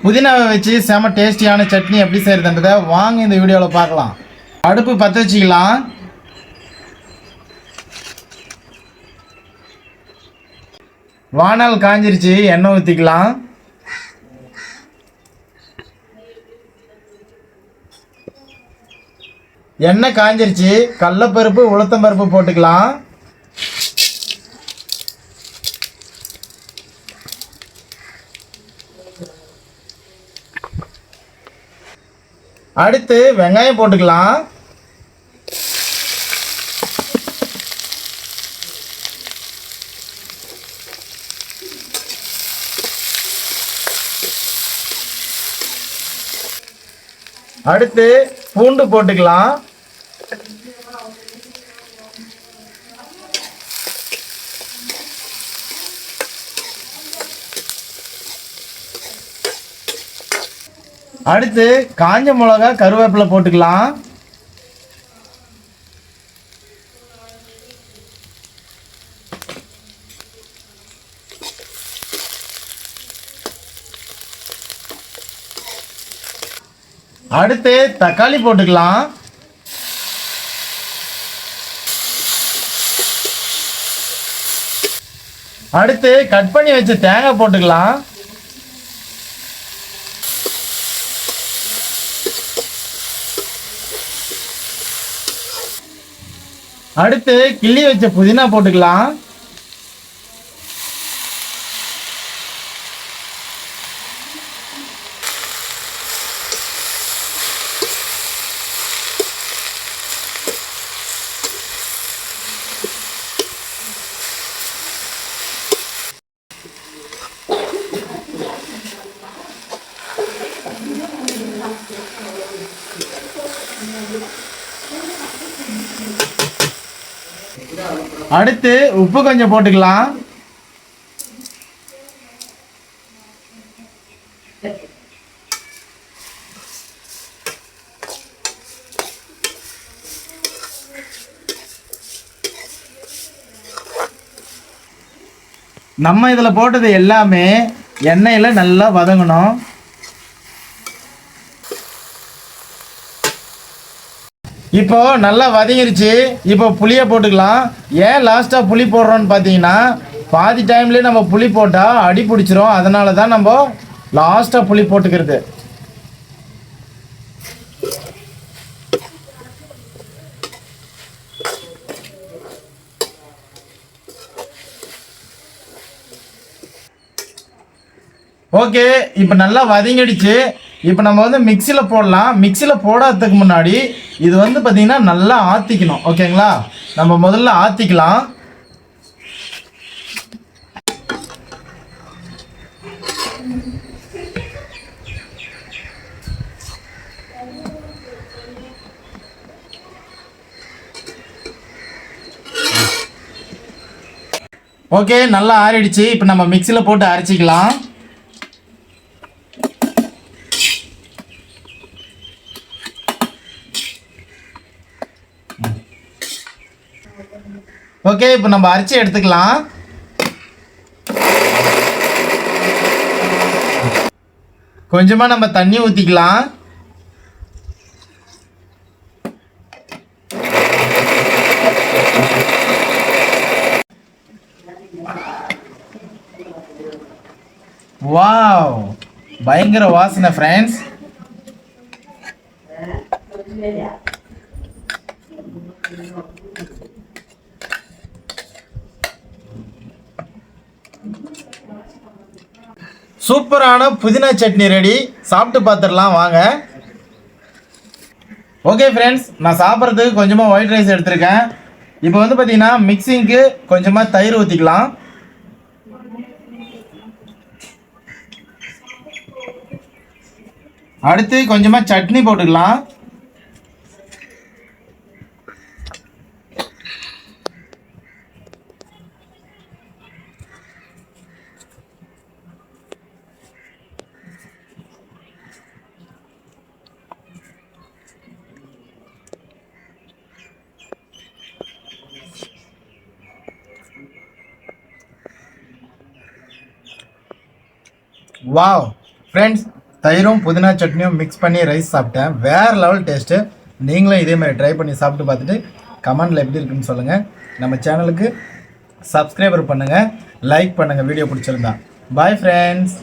புதினாவை வச்சு செம டேஸ்டியான சட்னி எப்படி செய்யறதுன்றதை வாங்க இந்த வீடியோவில் பார்க்கலாம். அடுப்பு பற்ற வச்சுக்கலாம். வானல் காஞ்சிருச்சு, எண்ணெய் ஊற்றிக்கலாம். எண்ணெய் காஞ்சிருச்சு, கடலைப்பருப்பு உளுத்தம்பருப்பு போட்டுக்கலாம். அடுத்து வெங்காயம் போட்டுக்கலாம். அடுத்து பூண்டு போட்டுக்கலாம். அடுத்து காஞ்ச மிளகா கருவேப்பிலை போட்டுக்கலாம். அடுத்து தக்காளி போட்டுக்கலாம். அடுத்து கட் பண்ணி வச்ச தேங்காய் போட்டுக்கலாம். அடுத்து கிள்ளி வச்ச புதினா போட்டுக்கலாம். அடுத்து உப்பு கொஞ்சம் போட்டுக்கலாம். நம்ம இதுல போட்டது எல்லாமே எண்ணெயில நல்லா வதங்கணும். இப்போ நல்லா வதங்கிருச்சு. இப்போ புளியை போட்டுக்கலாம். ஏன் லாஸ்ட்டாக புளி போடுறோன்னு பார்த்தீங்கன்னா, பாதி டைம்லேயே நம்ம புளி போட்டால் அடி பிடிச்சிரும். அதனால தான் நம்ம லாஸ்ட்டாக புளி போட்டுக்கிறது. ஓகே, இப்போ நல்லா வதங்கிடுச்சு. இப்போ நம்ம வந்து மிக்சியில் போடலாம். மிக்சியில் போடாததுக்கு முன்னாடி இது வந்து பார்த்திங்கன்னா நல்லா ஆற்றிக்கணும். ஓகேங்களா, நம்ம முதல்ல ஆற்றிக்கலாம். ஓகே, நல்லா ஆறிடுச்சு. இப்போ நம்ம மிக்சியில் போட்டு அரைச்சிக்கலாம். ஓகே, இப்போ நம்ம அரைச்சி எடுத்துக்கலாம். கொஞ்சமாக நம்ம தண்ணி ஊற்றிக்கலாம். வாவ், பயங்கர வாசனை ஃப்ரெண்ட்ஸ். சூப்பரான புதினா சட்னி ரெடி. சாப்பிட்டு பார்த்துடலாம் வாங்க. ஓகே ஃப்ரெண்ட்ஸ், நான் சாப்பிட்றதுக்கு கொஞ்சமாக ஒயிட் ரைஸ் எடுத்திருக்கேன். இப்போ வந்து பார்த்தீங்கன்னா மிக்சிங்க்கு கொஞ்சமாக தயிர் ஊற்றிக்கலாம். அடுத்து கொஞ்சமாக சட்னி போட்டுக்கலாம். வாவ் ஃப்ரெண்ட்ஸ், தயிரும் புதினா சட்னியும் மிக்ஸ் பண்ணி ரைஸ் சாப்பிட்டேன். வேறு லெவல் டேஸ்ட்டு. நீங்களும் இதே மாதிரி ட்ரை பண்ணி சாப்பிட்டு பார்த்துட்டு கமெண்டில் எப்படி இருக்குன்னு சொல்லுங்கள். நம்ம சேனலுக்கு சப்ஸ்கிரைபர் பண்ணுங்கள், லைக் பண்ணுங்கள் வீடியோ பிடிச்சிருந்தா. Bye friends.